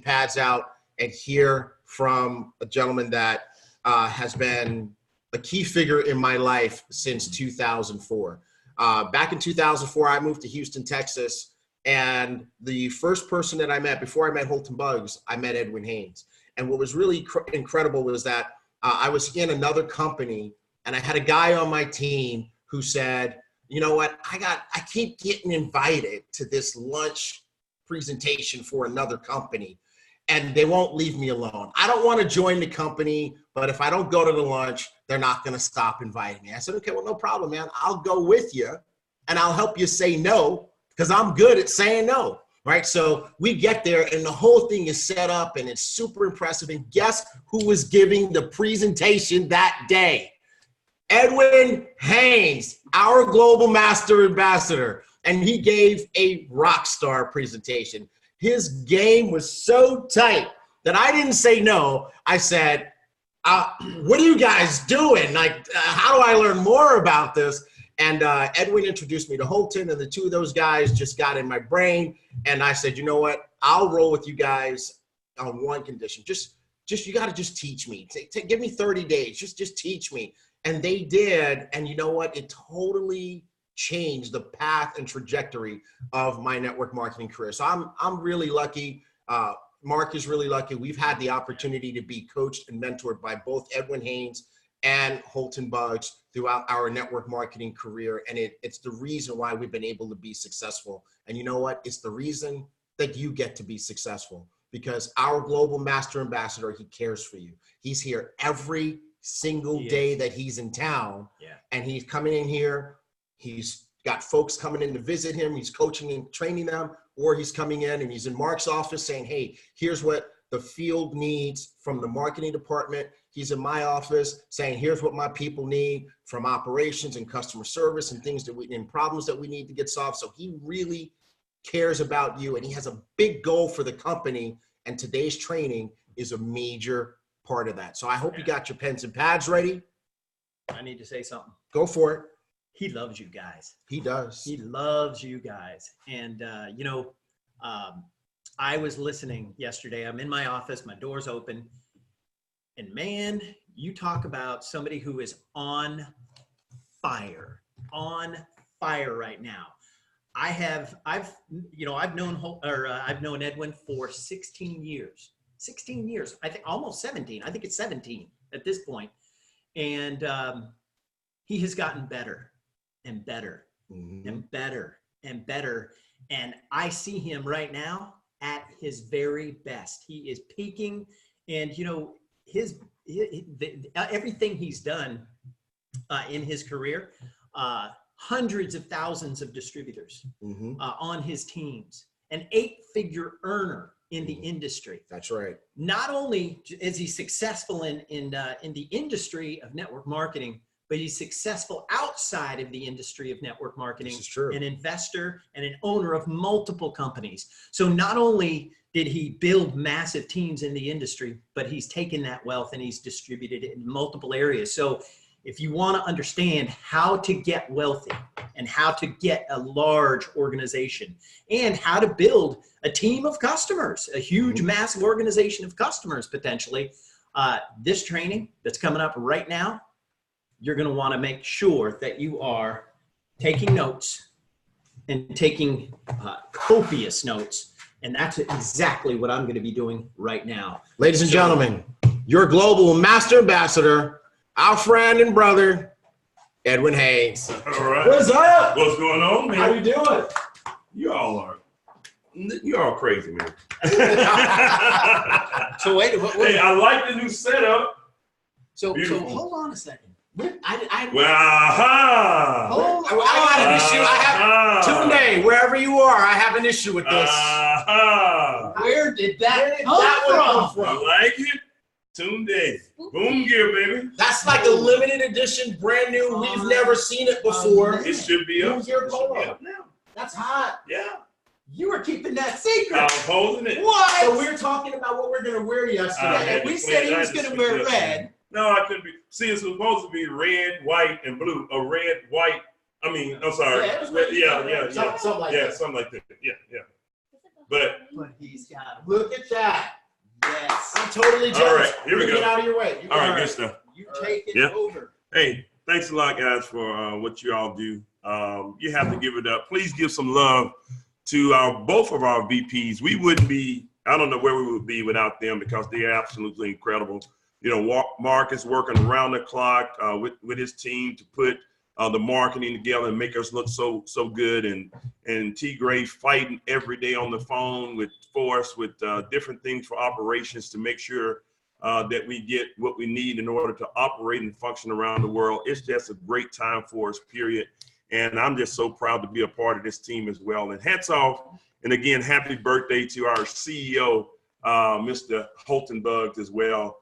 pads out and hear from a gentleman that has been a key figure in my life since 2004. Back in 2004, I moved to Houston, Texas, and the first person that I met, before I met Holton Buggs, I met Edwin Haynes. And what was really incredible was that I was in another company, and I had a guy on my team who said, you know what, I keep getting invited to this lunch presentation for another company, and they won't leave me alone. I don't want to join the company, but if I don't go to the lunch, they're not going to stop inviting me. I said, okay, well, no problem, man. I'll go with you, and I'll help you say no, because I'm good at saying no, right? So we get there, and the whole thing is set up, and it's super impressive. And guess who was giving the presentation that day? Edwin Haynes, our global master ambassador. And he gave a rock star presentation. His game was so tight that I didn't say no. I said, what are you guys doing? Like, how do I learn more about this? And Edwin introduced me to Holton, and the two of those guys just got in my brain. And I said, you know what? I'll roll with you guys on one condition. Just you got to just teach me. Give me 30 days. Just teach me. And they did. And you know what? It totally changed the path and trajectory of my network marketing career. So I'm really lucky. Mark is really lucky. We've had the opportunity to be coached and mentored by both Edwin Haynes and Holton Buggs throughout our network marketing career. And it's the reason why we've been able to be successful. And you know what? It's the reason that you get to be successful, because our global master ambassador, he cares for you. He's here every single day that he's in town. Yeah. And he's coming in here. He's got folks coming in to visit him. He's coaching and training them, or he's coming in and he's in Mark's office saying, hey, here's what the field needs from the marketing department. He's in my office saying, here's what my people need from operations and customer service and things and problems that we need to get solved. So he really cares about you, and he has a big goal for the company. And today's training is a major part of that. So I hope you got your pens and pads ready. I need to say something. Go for it. He loves you guys. He does. He loves you guys. And, I was listening yesterday. I'm in my office, my door's open. And man, you talk about somebody who is on fire right now. I've known Edwin for 16 years. 16 years, I think almost 17. I think it's 17 at this point. And he has gotten better and better and better and better. And I see him right now at his very best. He is peaking, and everything he's done in his career, hundreds of thousands of distributors on his teams, an 8-figure earner in the industry. That's right. Not only is he successful in the industry of network marketing, but he's successful outside of the industry of network marketing. This is true. An investor and an owner of multiple companies. So not only did he build massive teams in the industry, but he's taken that wealth and he's distributed it in multiple areas. So if you want to understand how to get wealthy and how to get a large organization and how to build a team of customers, a huge, massive organization of customers potentially, this training that's coming up right now, you're going to want to make sure that you are taking notes and taking copious notes. And that's exactly what I'm going to be doing right now. Ladies and gentlemen, your global master ambassador, our friend and brother, Edwin Haynes. All right. What's up? What's going on, man? How you doing? You're all crazy, man. So wait, hey, I like the new setup. So hold on a second. I got an issue. I have Tunde, wherever you are, I have an issue with this. Where did that come from? I like it. Tunde. Boom gear, baby. That's like a limited edition, brand new. We've never seen it before. It should be up. Boom gear polo. Now. That's hot. Yeah. You were keeping that secret. I was holding it. What? So we were talking about what we're gonna wear yesterday. And we said he was gonna wear red. No, I couldn't be. See, it's supposed to be red, white, and blue. A red, white. I mean, I'm sorry. Yeah, yeah. Something like that. Something like that. Yeah. But he's got 'em. Look at that. Yes. I'm totally jealous. All right, here we go. Get out of your way. all right, good stuff. You take it Yeah. over. Hey, thanks a lot, guys, for what you all do. You have to give it up. Please give some love to both of our VPs. We wouldn't be, I don't know where we would be without them because they are absolutely incredible. You know, Mark is working around the clock with his team to put the marketing together and make us look so good. And T. Gray fighting every day on the phone for us with different things for operations to make sure that we get what we need in order to operate and function around the world. It's just a great time for us, period. And I'm just so proud to be a part of this team as well. And hats off. And again, happy birthday to our CEO, Mr. Holton Buggs as well.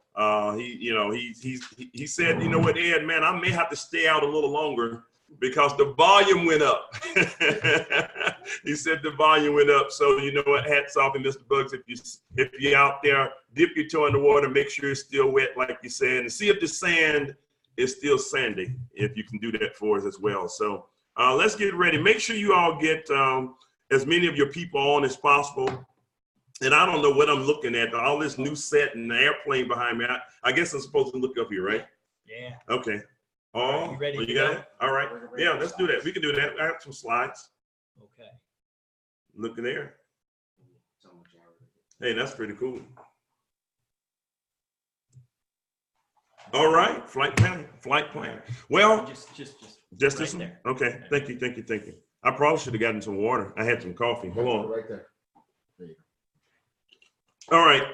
He said, you know what, Ed, man, I may have to stay out a little longer because the volume went up. He said the volume went up. So you know what, hats off to Mr. Buggs. If you're out there, dip your toe in the water, make sure it's still wet, like you said, and see if the sand is still sandy, if you can do that for us as well. So let's get ready. Make sure you all get as many of your people on as possible. And I don't know what I'm looking at, all this new set and the airplane behind me. I guess I'm supposed to look up here, right? Yeah. Okay. Oh, you ready to got go? it? All right. Yeah, let's do that. We can do that. I have some slides. Okay. Looking there. Hey, that's pretty cool. All right, flight plan. Well, Just just right this one? there. Okay, thank you. I probably should have gotten some water. I had some coffee. Hold on. Right there. There you go. All right.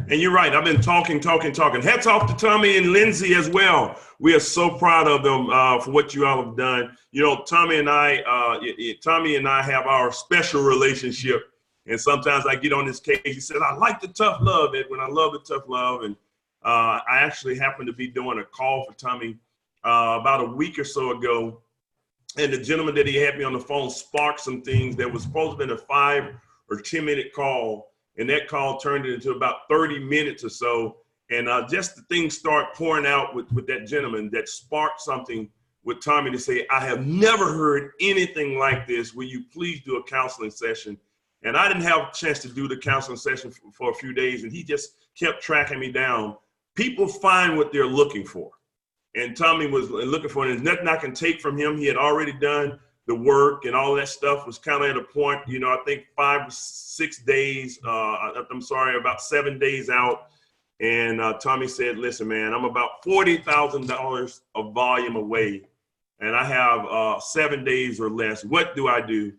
And you're right. I've been talking. Hats off to Tommy and Lindsay as well. We are so proud of them for what you all have done. You know, Tommy and I have our special relationship. And sometimes I get on this case. He said, I like the tough love, Edwin. I love the tough love. And I actually happened to be doing a call for Tommy about a week or so ago. And the gentleman that he had me on the phone sparked some things that was supposed to be a 5 or 10 minute call. And that call turned into about 30 minutes or so. And just the things start pouring out with that gentleman that sparked something with Tommy to say, I have never heard anything like this. Will you please do a counseling session? And I didn't have a chance to do the counseling session for a few days. And he just kept tracking me down. People find what they're looking for. And Tommy was looking for it. There's nothing I can take from him. He had already done the work and all that stuff was kind of at a point, you know, I think 5 or 6 days, about 7 days out. And Tommy said, listen, man, I'm about $40,000 of volume away and I have 7 days or less. What do I do?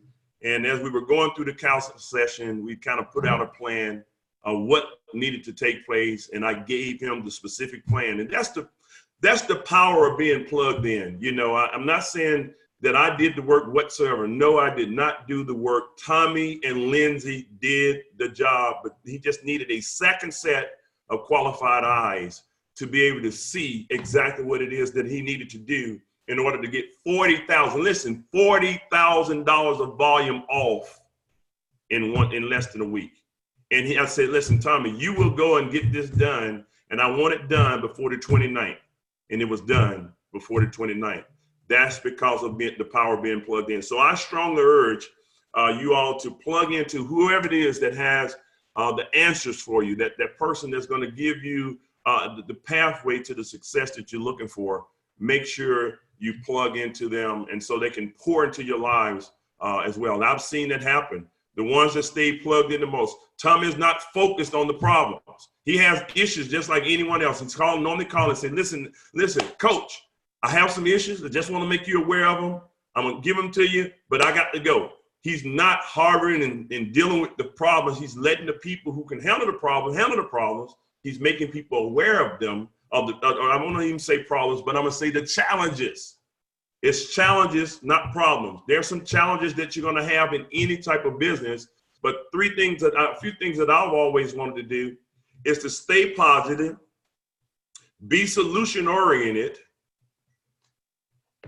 And as we were going through the counseling session, we kind of put out a plan of what needed to take place. And I gave him the specific plan. And that's the power of being plugged in. You know, I'm not saying that I did the work whatsoever. No, I did not do the work. Tommy and Lindsay did the job, but he just needed a second set of qualified eyes to be able to see exactly what it is that he needed to do in order to get $40,000 of volume off in less than a week. And I said, listen, Tommy, you will go and get this done. And I want it done before the 29th. And it was done before the 29th. That's because of the power of being plugged in. So I strongly urge you all to plug into whoever it is that has the answers for you, that person that's going to give you the pathway to the success that you're looking for. Make sure you plug into them and so they can pour into your lives as well. And I've seen that happen. The ones that stay plugged in the most. Tom is not focused on the problems. He has issues just like anyone else. He's normally call and say, listen, coach, I have some issues. I just want to make you aware of them. I'm going to give them to you, but I got to go. He's not harboring and dealing with the problems. He's letting the people who can handle the problems. He's making people aware of them. I won't even say problems, but I'm going to say the challenges. It's challenges, not problems. There's some challenges that you're going to have in any type of business, but a few things that I've always wanted to do is to stay positive, be solution-oriented,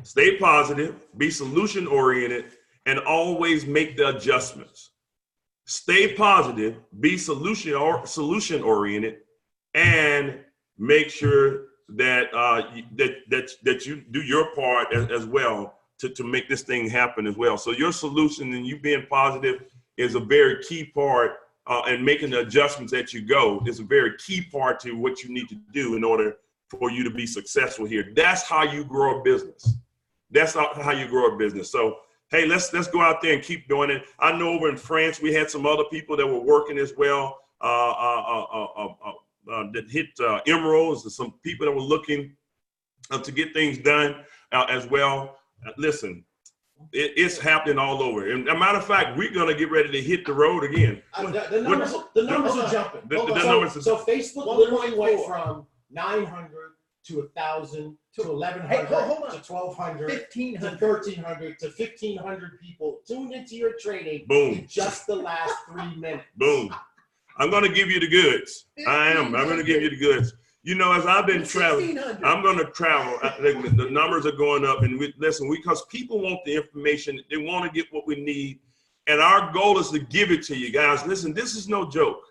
stay positive, be solution-oriented, and always make the adjustments. Stay positive, be solution-oriented, and make sure that that you do your part as well to make this thing happen as well. So your solution and you being positive is a very key part, and making the adjustments as you go is a very key part to what you need to do in order for you to be successful here. That's how you grow a business. That's how you grow a business. So, hey, let's go out there and keep doing it. I know over in France, we had some other people that were working as well, that hit emeralds, and some people that were looking to get things done as well. Listen, it's happening all over. And a matter of fact, we're going to get ready to hit the road again. The numbers are jumping. So Facebook literally went from 900 to 1,000 to 1,100 to 1,200 1,500 to 1,300 to 1,500 people tuned into your trading. Boom. In just the last 3 minutes. Boom. I'm going to give you the goods. I'm going to give you the goods. You know, as I've been traveling, I'm going to travel. The numbers are going up. And because people want the information. They want to get what we need. And our goal is to give it to you guys. Listen, this is no joke.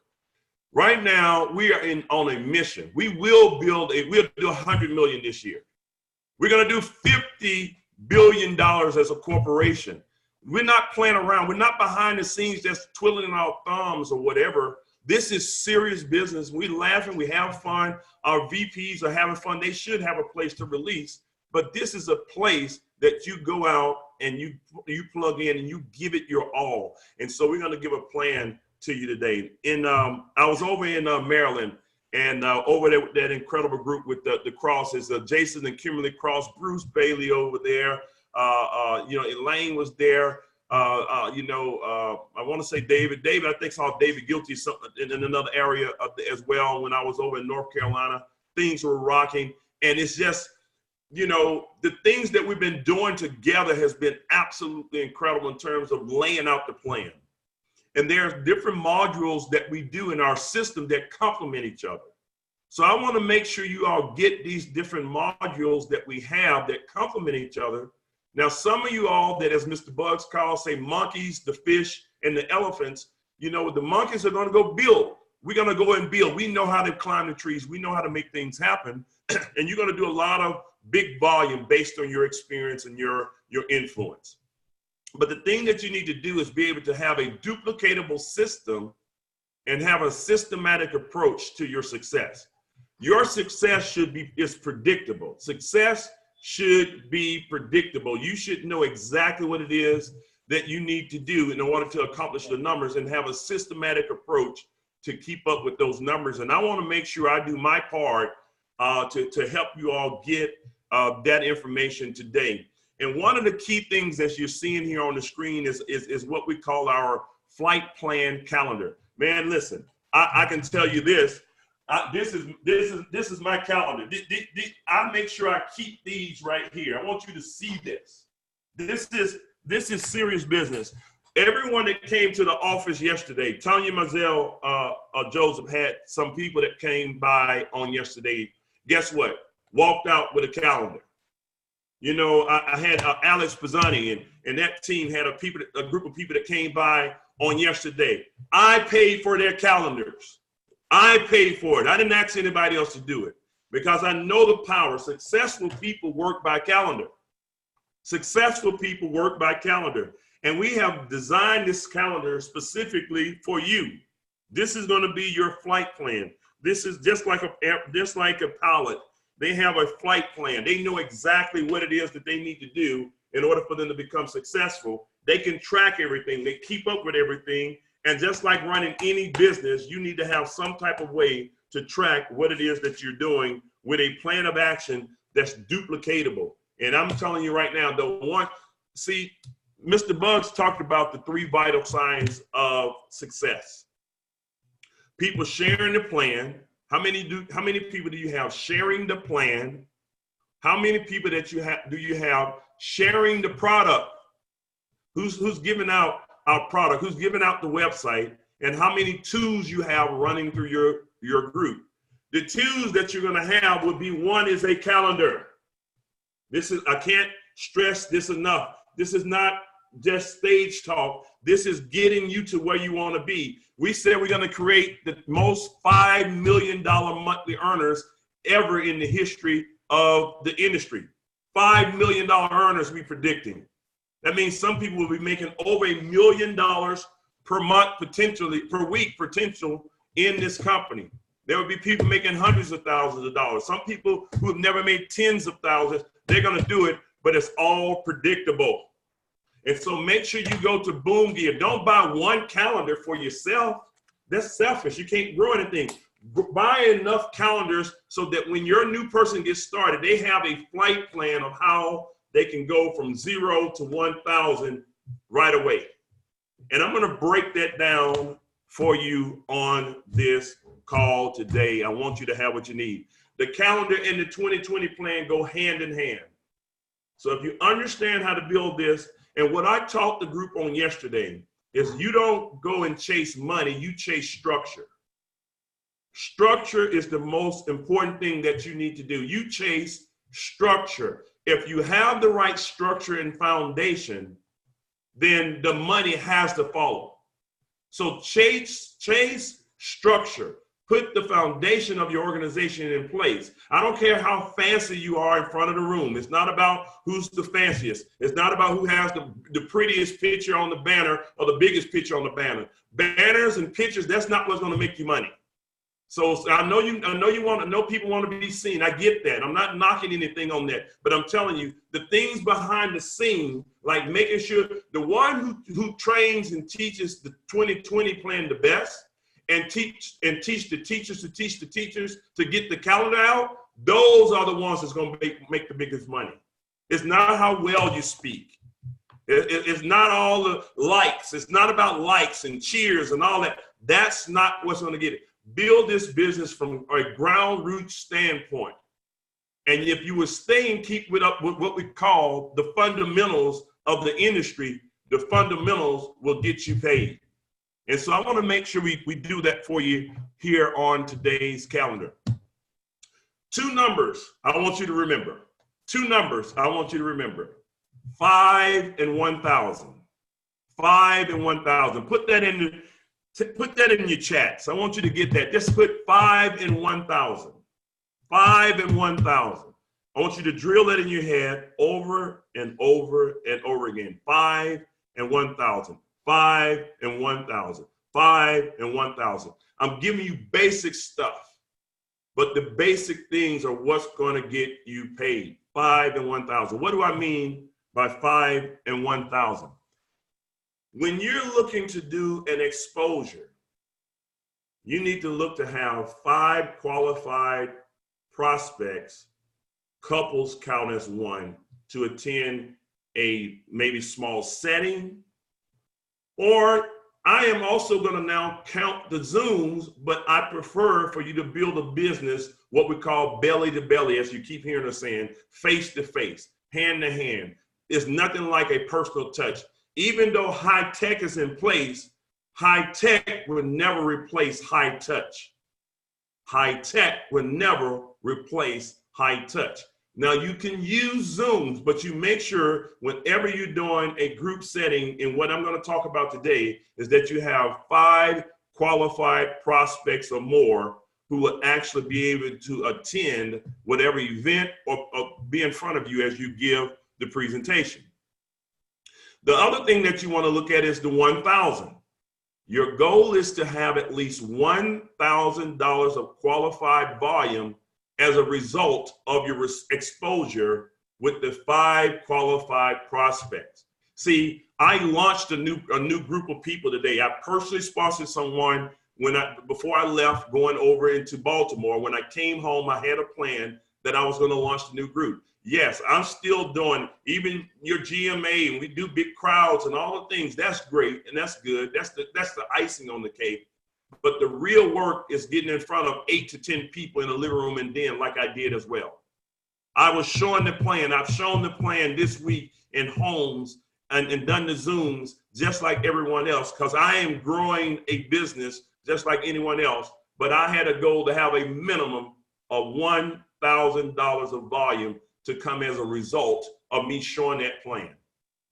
Right now, we are on a mission. We'll do 100 million this year. We're going to do $50 billion as a corporation. We're not playing around. We're not behind the scenes just twiddling our thumbs or whatever. This is serious business. We're laughing. We have fun. Our VPs are having fun. They should have a place to release. But this is a place that you go out and you plug in and you give it your all. And so we're going to give a plan to you today. I was over in Maryland, and over there with that incredible group with the Crosses, Jason and Kimberly Cross, Bruce Bailey over there. Elaine was there. I want to say David. I think saw David Guilty in another area as well when I was over in North Carolina. Things were rocking. And it's just, the things that we've been doing together has been absolutely incredible in terms of laying out the plan. And there's different modules that we do in our system that complement each other. So I want to make sure you all get these different modules that we have that complement each other. Now, some of you all that, as Mr. Buggs calls, say monkeys, the fish, and the elephants, the monkeys are going to go build. We're going to go and build. We know how to climb the trees. We know how to make things happen. And you're going to do a lot of big volume based on your experience and your influence. But the thing that you need to do is be able to have a duplicatable system and have a systematic approach to your success. Your success is predictable. Success should be predictable. You should know exactly what it is that you need to do in order to accomplish the numbers and have a systematic approach to keep up with those numbers. And I want to make sure I do my part to help you all get that information today. And one of the key things that you're seeing here on the screen is what we call our flight plan calendar. Man, listen, I can tell you this. This is my calendar. I make sure I keep these right here. I want you to see this. This is serious business. Everyone that came to the office yesterday, Tanya Mazel, Joseph had some people that came by on yesterday. Guess what? Walked out with a calendar. I had Alex Pisani and that team had a group of people that came by on yesterday. I paid for their calendars. I paid for it. I didn't ask anybody else to do it because I know the power. Successful people work by calendar. Successful people work by calendar. And we have designed this calendar specifically for you. This is going to be your flight plan. This is just like a pilot. They have a flight plan. They know exactly what it is that they need to do in order for them to become successful. They can track everything. They keep up with everything. And just like running any business, you need to have some type of way to track what it is that you're doing with a plan of action that's duplicatable. And I'm telling you right now, Mr. Buggs talked about the 3 vital signs of success. People sharing the plan. How many people do you have sharing the plan? How many people do you have sharing the product? Who's giving out our product? Who's giving out the website? And how many tools you have running through your group? The tools that you're going to have would be, one is a calendar. I can't stress this enough. This is not just stage talk. This is getting you to where you want to be. We said we're going to create the most $5 million monthly earners ever in the history of the industry. $5 million earners we're predicting. That means some people will be making over $1 million per month, potentially per week potential in this company. There will be people making hundreds of thousands of dollars. Some people who have never made tens of thousands, they're going to do it, but it's all predictable. And so make sure you go to Boom Gear. Don't buy one calendar for yourself. That's selfish. You can't grow anything. Buy enough calendars so that when your new person gets started, they have a flight plan of how they can go from 0 to 1,000 right away. And I'm going to break that down for you on this call today. I want you to have what you need. The calendar and the 2020 plan go hand in hand. So if you understand how to build this, and what I taught the group on yesterday is you don't go and chase money, you chase structure. Structure is the most important thing that you need to do. You chase structure. If you have the right structure and foundation, then the money has to follow. So chase structure. Put the foundation of your organization in place. I don't care how fancy you are in front of the room. It's not about who's the fanciest. It's not about who has the prettiest picture on the banner or the biggest picture on the banner. Banners and pictures, that's not what's going to make you money. So I know people want to be seen. I get that. I'm not knocking anything on that, but I'm telling you the things behind the scene, like making sure the one who trains and teaches the 2020 plan the best, and teach the teachers to get the calendar out, those are the ones that's going to make the biggest money. It's not how well you speak. It's not all the likes. It's not about likes and cheers and all that. That's not what's going to get it. Build this business from a ground root standpoint. And if you were staying, keep it up with what we call the fundamentals of the industry, the fundamentals will get you paid. And so I want to make sure we do that for you here on today's calendar. Two numbers I want you to remember. 5 and 1,000. 5 and 1,000. Put that in your chats. I want you to get that. Just put 5 and 1,000. 5 and 1,000. I want you to drill that in your head over and over and over again. 5 and 1,000. 5 and 1,000. 5 and 1,000. I'm giving you basic stuff, but the basic things are what's going to get you paid. 5 and 1,000. What do I mean by 5 and 1,000? When you're looking to do an exposure, you need to look to have 5 qualified prospects, couples count as one, to attend a maybe small setting. Or I am also going to now count the Zooms, but I prefer for you to build a business, what we call belly to belly, as you keep hearing us saying, face to face, hand to hand. There's nothing like a personal touch. Even though high tech is in place, high tech will never replace high touch. High tech will never replace high touch. Now you can use Zooms, but you make sure whenever you're doing a group setting, and what I'm going to talk about today is that you have 5 qualified prospects or more who will actually be able to attend whatever event or be in front of you as you give the presentation. The other thing that you want to look at is the 1,000. Your goal is to have at least $1,000 of qualified volume as a result of your exposure with the 5 qualified prospects. See, I launched a new group of people today. I personally sponsored someone before I left going over into Baltimore. When I came home, I had a plan that I was going to launch the new group. Yes, I'm still doing even your GMA, and we do big crowds and all the things. That's great and that's good. That's the icing on the cake. But the real work is getting in front of 8 to 10 people in a living room and den, like I did as well. I was showing the plan. I've shown the plan this week in homes and done the Zooms just like everyone else, because I am growing a business just like anyone else. But I had a goal to have a minimum of $1,000 of volume to come as a result of me showing that plan.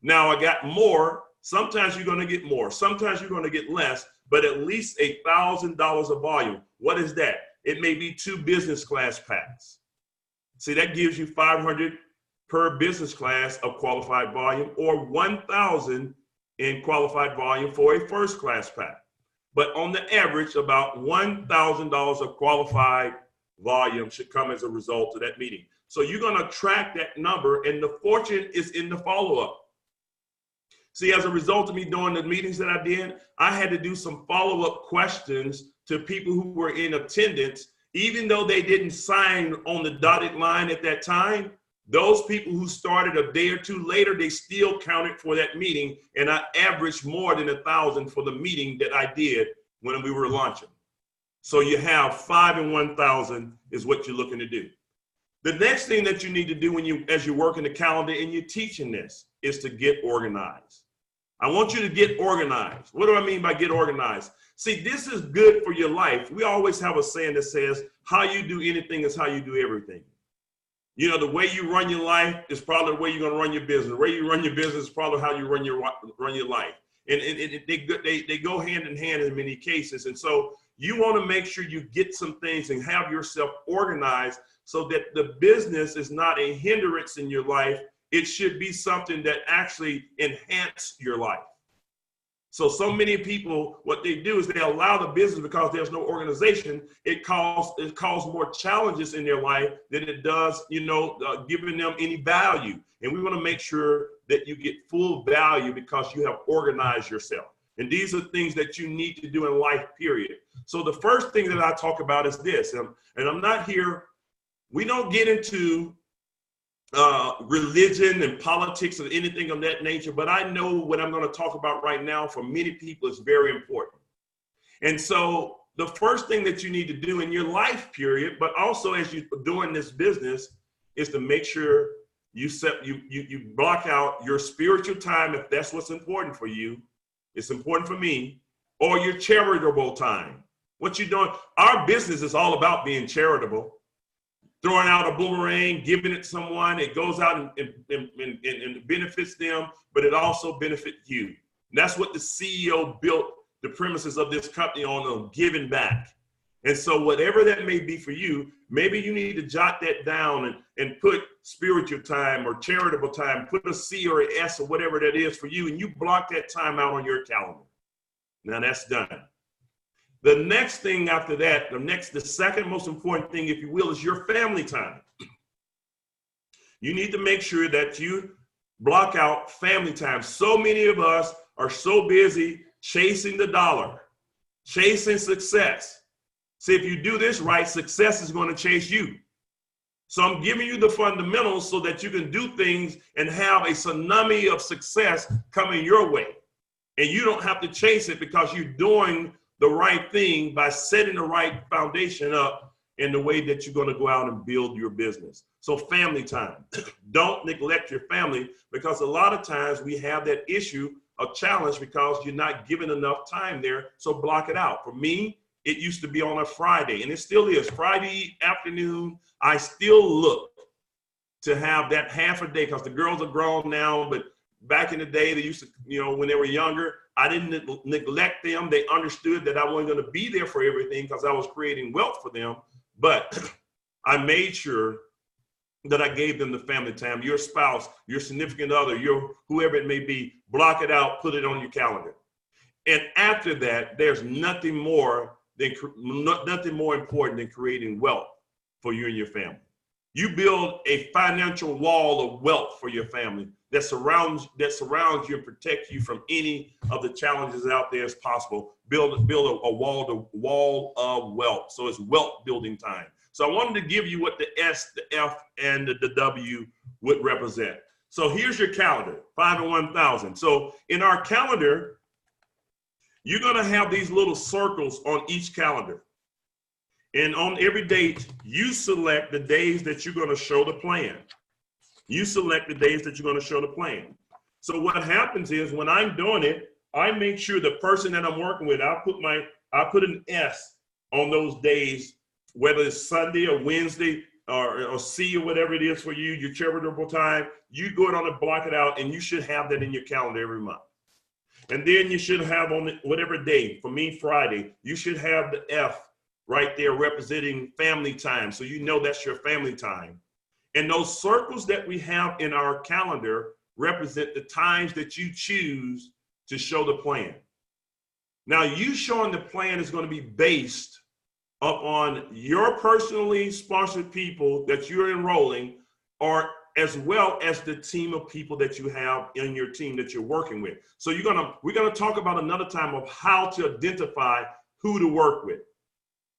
Now I got more. Sometimes you're going to get more. Sometimes you're going to get less, but at least $1,000 of volume. What is that? It may be 2 business class packs. See, that gives you 500 per business class of qualified volume, or 1,000 in qualified volume for a first class pack. But on the average, about $1,000 of qualified volume should come as a result of that meeting. So you're going to track that number, and the fortune is in the follow-up. See, as a result of me doing the meetings that I did, I had to do some follow-up questions to people who were in attendance, even though they didn't sign on the dotted line at that time. Those people who started a day or two later, they still counted for that meeting, and I averaged more than 1,000 for the meeting that I did when we were launching. So you have 5 and 1,000 is what you're looking to do. The next thing that you need to do as you work in the calendar and you're teaching this is to get organized. I want you to get organized. What do I mean by get organized? See, this is good for your life. We always have a saying that says, how you do anything is how you do everything. You know, the way you run your life is probably the way you're going to run your business. The way you run your business is probably how you run your life. And they go hand in hand in many cases. And so you want to make sure you get some things and have yourself organized so that the business is not a hindrance in your life. It should be something that actually enhances your life. So many people, what they do is they allow the business, because there's no organization, it causes more challenges in their life than it does, giving them any value. And we want to make sure that you get full value because you have organized yourself. And these are things that you need to do in life, period. So the first thing that I talk about is this, and I'm not here, we don't get into religion and politics or anything of that nature, but I know what I'm going to talk about right now for many people is very important. And so the first thing that you need to do in your life period, but also as you're doing this business, is to make sure you block out your spiritual time, if that's what's important for you. It's important for me, or your charitable time. What you're doing, our business is all about being charitable. Throwing out a boomerang, giving it to someone, it goes out and benefits them, but it also benefits you. And that's what the CEO built the premises of this company on giving back. And so whatever that may be for you, maybe you need to jot that down and put spiritual time or charitable time, put a C or an S or whatever that is for you, and you block that time out on your calendar. Now that's done. The next thing after that, the second most important thing, if you will, is your family time. You need to make sure that you block out family time. So many of us are so busy chasing the dollar, chasing success. See, if you do this right, success is going to chase you. So I'm giving you the fundamentals so that you can do things and have a tsunami of success coming your way. And you don't have to chase it because you're doing the right thing by setting the right foundation up in the way that you're going to go out and build your business. So family time. Don't neglect your family, because a lot of times we have that issue of challenge because you're not giving enough time there. So block it out. For me, it used to be on a Friday, and it still is. Friday afternoon, I still look to have that half a day, because the girls are grown now, but back in the day, they used to, when they were younger, I didn't neglect them. They understood that I wasn't going to be there for everything because I was creating wealth for them. But I made sure that I gave them the family time. Your spouse, your significant other, your whoever it may be, block it out, put it on your calendar. And after that, there's nothing more important than creating wealth for you and your family. You build a financial wall of wealth for your family that surrounds you and protects you from any of the challenges out there as possible. Build a wall of wealth. So it's wealth building time. So I wanted to give you what the S, the F, and the W would represent. So here's your calendar, 5 and 1,000. So in our calendar, you're going to have these little circles on each calendar. And on every date, you select the days that you're going to show the plan. You select the days that you're going to show the plan. So what happens is when I'm doing it, I make sure the person that I'm working with, I put an S on those days, whether it's Sunday or Wednesday or C or whatever it is for you, your charitable time. You go on and block it out, and you should have that in your calendar every month. And then you should have on whatever day, for me, Friday, you should have the F right there representing family time. So you know that's your family time. And those circles that we have in our calendar represent the times that you choose to show the plan. Now, you showing the plan is going to be based upon your personally sponsored people that you're enrolling, or as well as the team of people that you have in your team that you're working with. So we're gonna talk about another time of how to identify who to work with.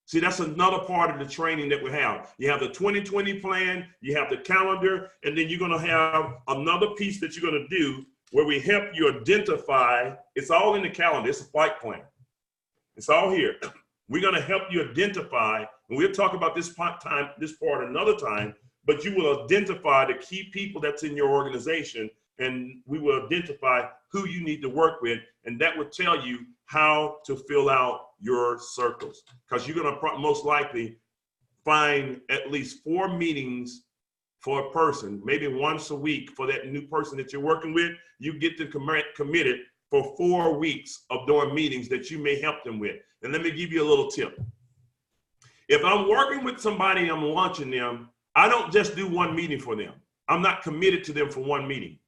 See, that's another part of the training that we have. You have the 2020 plan, you have the calendar, and then you're gonna have another piece that you're gonna do where we help you identify. It's all in the calendar. It's a flight plan. It's all here. We're gonna help you identify, and we'll talk about this part another time, but you will identify the key people that's in your organization, and we will identify who you need to work with, and that will tell you how to fill out your circles, because you're going to most likely find at least 4 meetings for a person, maybe once a week for that new person that you're working with. You get them committed for 4 weeks of doing meetings that you may help them with. And let me give you a little tip. If I'm working with somebody, I'm launching them, I don't just do 1 meeting for them. I'm not committed to them for 1 meeting.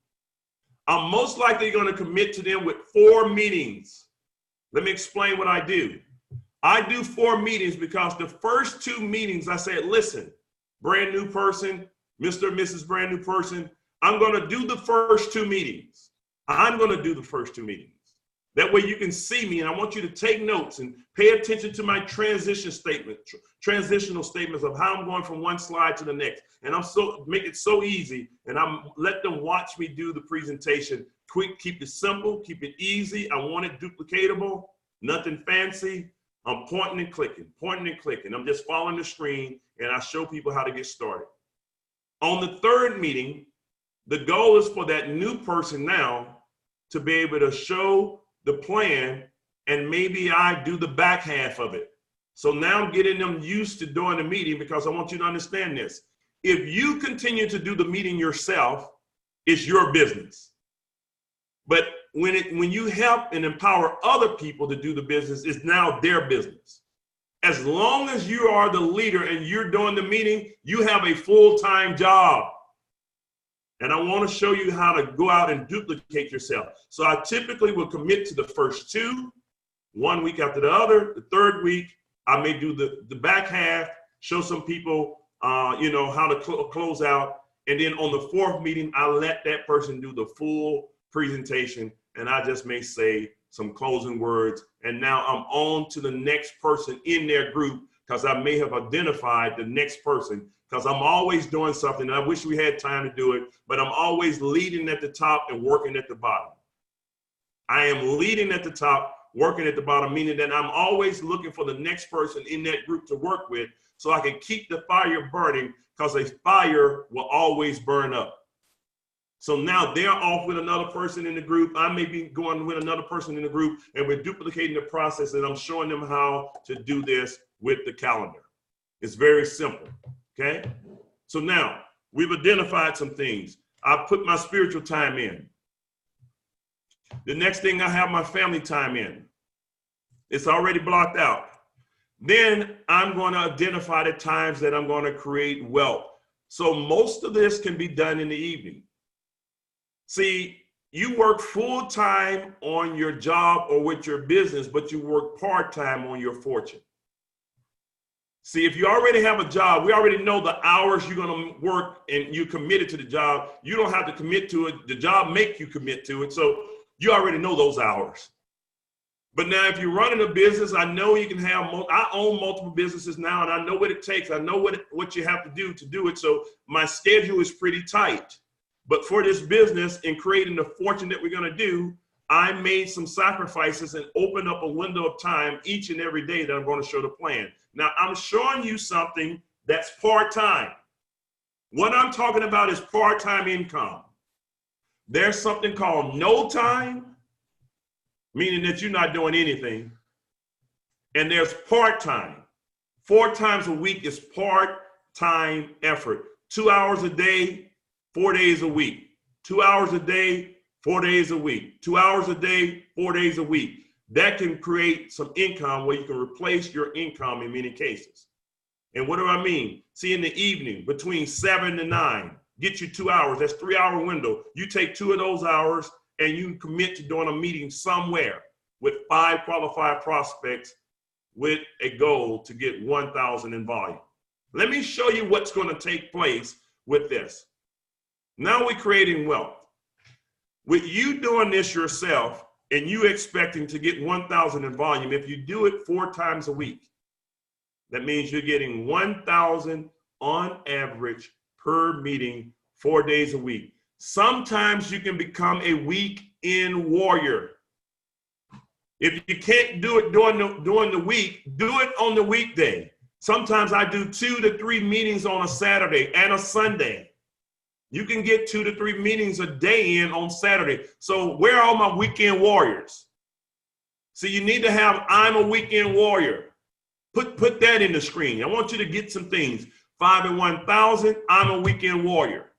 I'm most likely going to commit to them with 4 meetings. Let me explain what I do. I do 4 meetings because the first 2 meetings I said, listen, brand new person, Mr. and Mrs. brand new person, I'm going to do the first 2 meetings. I'm going to do the first 2 meetings. That way you can see me, and I want you to take notes and pay attention to my transitional statements of how I'm going from one slide to the next. And make it so easy, and I'm let them watch me do the presentation. Quick, keep it simple, keep it easy. I want it duplicatable, nothing fancy. I'm pointing and clicking. I'm just following the screen, and I show people how to get started. On the 3rd meeting, the goal is for that new person now to be able to show the plan, and maybe I do the back half of it. So now I'm getting them used to doing the meeting, because I want you to understand this. If you continue to do the meeting yourself, it's your business. But when you help and empower other people to do the business, it's now their business. As long as you are the leader and you're doing the meeting, you have a full-time job. And I want to show you how to go out and duplicate yourself. So I typically will commit to the first 2, 1 week after the other. The 3rd week, I may do the back half, show some people, how to close out. And then on the 4th meeting, I let that person do the full presentation. And I just may say some closing words. And now I'm on to the next person in their group, because I may have identified the next person. Because I'm always doing something, and I wish we had time to do it, but I'm always leading at the top and working at the bottom. I am leading at the top, working at the bottom, meaning that I'm always looking for the next person in that group to work with, so I can keep the fire burning, because a fire will always burn up. So now they're off with another person in the group. I may be going with another person in the group, and we're duplicating the process, and I'm showing them how to do this with the calendar. It's very simple. Okay, so now we've identified some things. I put my spiritual time in. The next thing, I have my family time in. It's already blocked out. Then I'm going to identify the times that I'm going to create wealth. So most of this can be done in the evening. See, you work full time on your job or with your business, but you work part-time on your fortune. See, if you already have a job, we already know the hours you're going to work, and you're committed to the job. You don't have to commit to it. The job makes you commit to it. So you already know those hours. But now if you're running a business, I know you can have, I own multiple businesses now, and I know what it takes. I know what you have to do it. So my schedule is pretty tight. But for this business and creating the fortune that we're going to do, I made some sacrifices and opened up a window of time each and every day that I'm going to show the plan. Now, I'm showing you something that's part-time. What I'm talking about is part-time income. There's something called no time, meaning that you're not doing anything. And there's part-time. 4 times a week is part-time effort. 2 hours a day, 4 days a week. 2 hours a day, 4 days a week. 2 hours a day, 4 days a week. That can create some income where you can replace your income in many cases. And what do I mean? See, in the evening, between 7 to 9, get you 2 hours. That's 3 hour window. You take 2 of those hours and you commit to doing a meeting somewhere with 5 qualified prospects with a goal to get 1,000 in volume. Let me show you what's going to take place with this. Now we're creating wealth. With you doing this yourself and you expecting to get 1,000 in volume, if you do it 4 times a week, that means you're getting 1,000 on average per meeting 4 days a week. Sometimes you can become a weekend warrior. If you can't do it during the week, do it on the weekday. Sometimes I do 2 to 3 meetings on a Saturday and a Sunday. You can get 2 to 3 meetings a day in on Saturday. So where are all my weekend warriors? So you need to have, I'm a weekend warrior. Put that in the screen. I want you to get some things. 5 and 1,000, I'm a weekend warrior.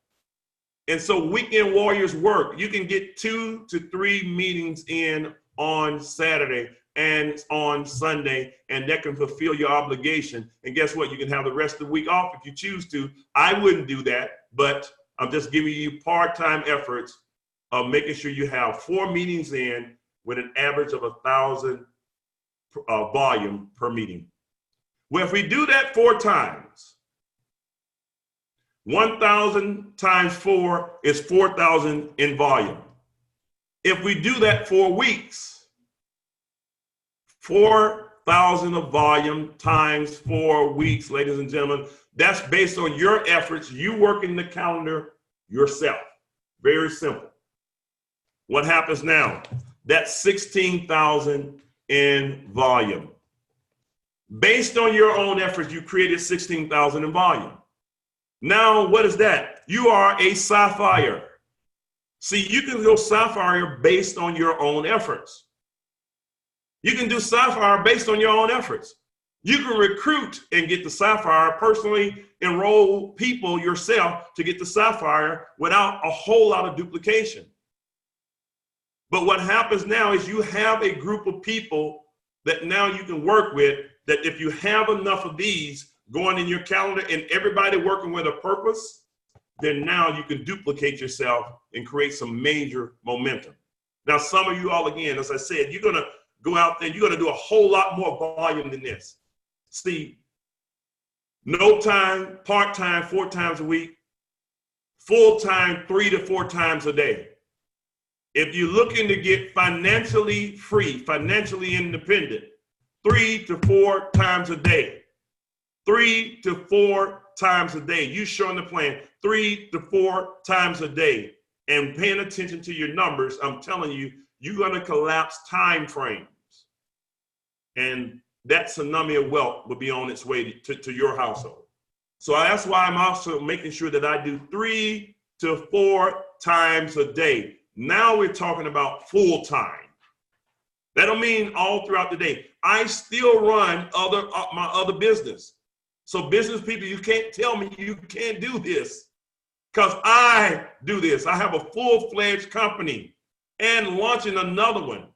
And so weekend warriors work. You can get 2 to 3 meetings in on Saturday and on Sunday, and that can fulfill your obligation. And guess what? You can have the rest of the week off if you choose to. I wouldn't do that, but I'm just giving you part-time efforts of making sure you have 4 meetings in with an average of 1,000 volume per meeting. Well, if we do that 4 times, 1,000 times 4 is 4,000 in volume. If we do that 4 weeks, 4,000 of volume times 4 weeks, ladies and gentlemen, that's based on your efforts, you working the calendar yourself. Very simple. What happens now? That's 16,000 in volume. Based on your own efforts, you created 16,000 in volume. Now, what is that? You are a sapphire. See, you can go sapphire based on your own efforts. You can do sapphire based on your own efforts. You can recruit and get the sapphire, personally enroll people yourself to get the sapphire without a whole lot of duplication. But what happens now is you have a group of people that now you can work with, that if you have enough of these going in your calendar and everybody working with a purpose, then now you can duplicate yourself and create some major momentum. Now, some of you all, again, as I said, you're going to go out there, you're going to do a whole lot more volume than this. See, no time, part-time 4 times a week, full-time 3 to 4 times a day. If you're looking to get financially free, financially independent, 3 to 4 times a day. 3 to 4 times a day. You showing the plan 3 to 4 times a day and paying attention to your numbers. I'm telling you, you're going to collapse time frames. And that tsunami of wealth will be on its way to your household. So that's why I'm also making sure that I do 3 to 4 times a day. Now we're talking about full time. That don't mean all throughout the day. I still run my other business. So business people, you can't tell me you can't do this, because I do this. I have a full-fledged company and launching another one.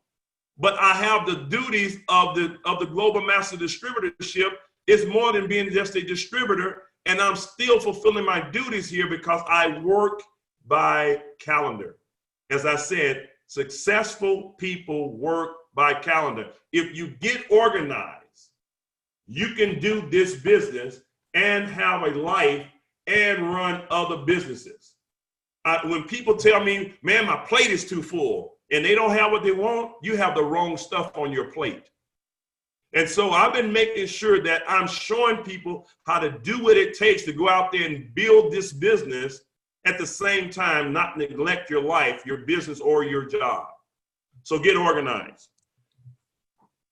But I have the duties of the Global Master Distributorship. It's more than being just a distributor, and I'm still fulfilling my duties here because I work by calendar. As I said, successful people work by calendar. If you get organized, you can do this business and have a life and run other businesses. When people tell me, man, my plate is too full, and they don't have what they want, you have the wrong stuff on your plate. And so I've been making sure that I'm showing people how to do what it takes to go out there and build this business, at the same time not neglect your life, your business, or your job. So get organized.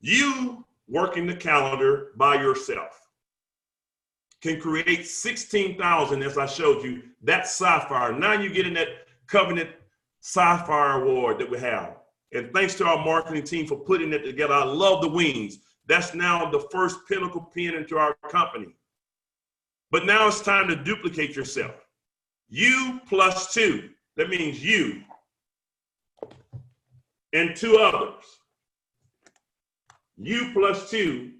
You working the calendar by yourself can create 16,000, as I showed you. That's sapphire. Now you're getting that Covenant Sapphire Award that we have. And thanks to our marketing team for putting it together. I love the wings. That's now the first pinnacle pin into our company. But now it's time to duplicate yourself. You plus 2. That means you and 2 others. You plus 2.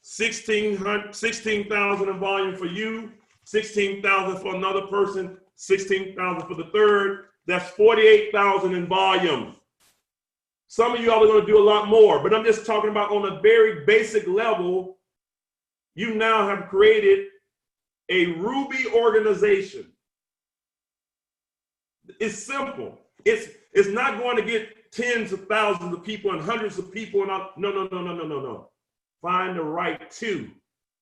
16,000 in volume for you, 16,000 for another person, 16,000 for the third, That's 48,000 in volume. Some of you all are going to do a lot more, but I'm just talking about on a very basic level. You now have created a Ruby organization. It's simple. It's not going to get tens of thousands of people and hundreds of people. And no. Find the right 2.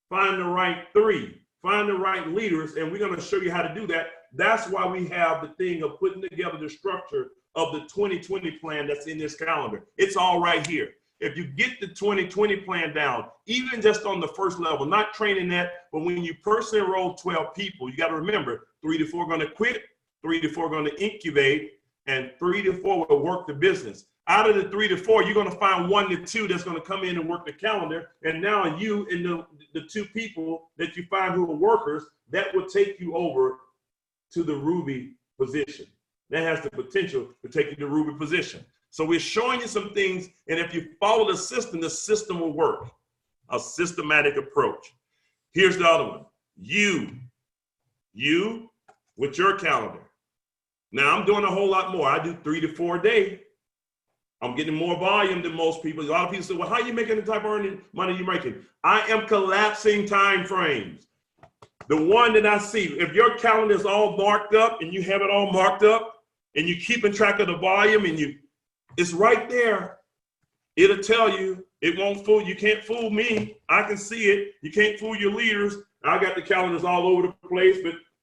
Find the right 3. Find the right leaders, and we're going to show you how to do that. That's why we have the thing of putting together the structure of the 2020 plan that's in this calendar. It's all right here. If you get the 2020 plan down, even just on the first level, not training that, but when you personally enroll 12 people, you got to remember 3 to 4 are going to quit, 3 to 4 are going to incubate, and 3 to 4 will work the business. Out of the 3 to 4, you're going to find 1 to 2 that's going to come in and work the calendar. And now you and the 2 people that you find who are workers, that will take you over to the Ruby position. That has the potential to take you to the Ruby position. So we're showing you some things, and if you follow the system will work. A systematic approach. Here's the other one. You with your calendar. Now I'm doing a whole lot more. I do 3 to 4 a day. I'm getting more volume than most people. A lot of people say, well, how are you making the type of money you're making? I am collapsing time frames. The one that I see, if your calendar is all marked up and you have it all marked up and you're keeping track of the volume and it's right there. It'll tell you, it won't fool you. Can't fool me. I can see it. You can't fool your leaders. I got the calendars all over the place,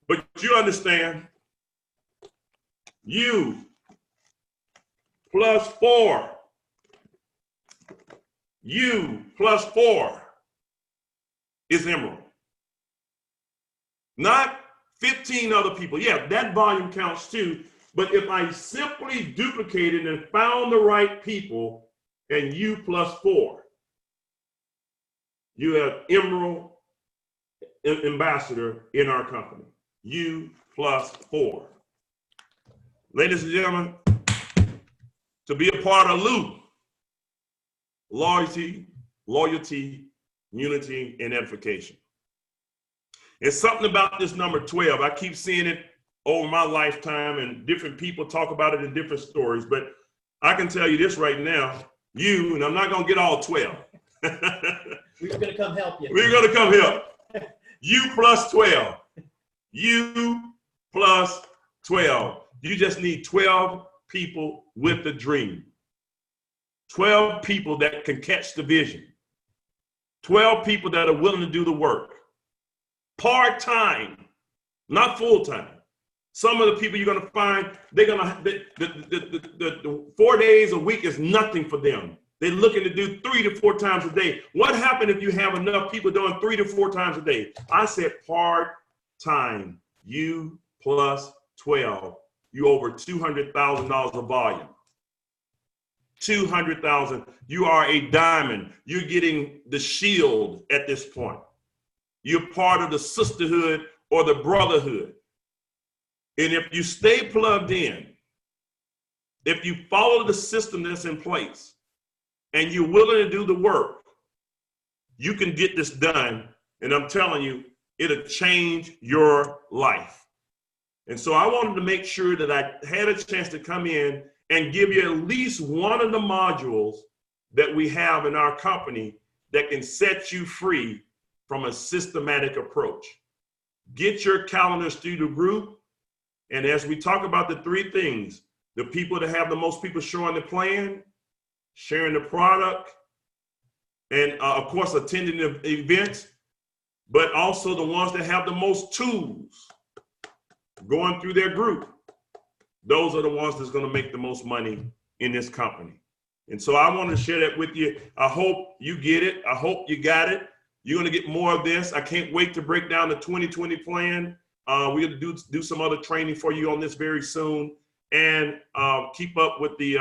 but you understand. You plus 4. You plus 4 is emerald. Not 15 other people. Yeah, that volume counts too. But if I simply duplicated and found the right people and you plus 4, you have emerald ambassador in our company. You plus 4. Ladies and gentlemen, to be a part of Loop, loyalty, unity, and edification. It's something about this number 12. I keep seeing it over my lifetime, and different people talk about it in different stories, but I can tell you this right now, and I'm not going to get all 12. We're going to come help you. We're going to come help. You plus 12. You plus 12. You just need 12 people with the dream. 12 people that can catch the vision. 12 people that are willing to do the work. Part-time, not full-time. Some of the people you're going to find, the 4 days a week is nothing for them. They're looking to do 3 to 4 times a day. What happened if you have enough people doing 3 to 4 times a day? I said part-time, you plus 12, you over $200,000 of volume. 200,000. You are a diamond. You're getting the shield at this point. You're part of the sisterhood or the brotherhood. And if you stay plugged in, if you follow the system that's in place and you're willing to do the work, you can get this done. And I'm telling you, it'll change your life. And so I wanted to make sure that I had a chance to come in and give you at least one of the modules that we have in our company that can set you free from a systematic approach. Get your calendars through the group. And as we talk about the 3 things, the people that have the most people showing the plan, sharing the product, and of course, attending the events, but also the ones that have the most tools going through their group. Those are the ones that's going to make the most money in this company. And so I want to share that with you. I hope you get it. I hope you got it. You're going to get more of this. I can't wait to break down the 2020 plan. We're going to do some other training for you on this very soon, and keep up with the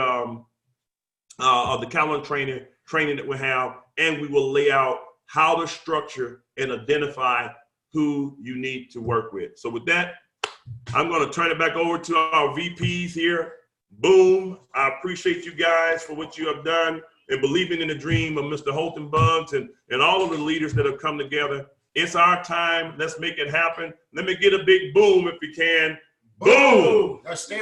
calendar training that we have, and we will lay out how to structure and identify who you need to work with. So with that, I'm going to turn it back over to our VPs here. Boom. I appreciate you guys for what you have done and believing in the dream of Mr. Holton Buggs and all of the leaders that have come together. It's our time. Let's make it happen. Let me get a big boom if you can. Boom. Stay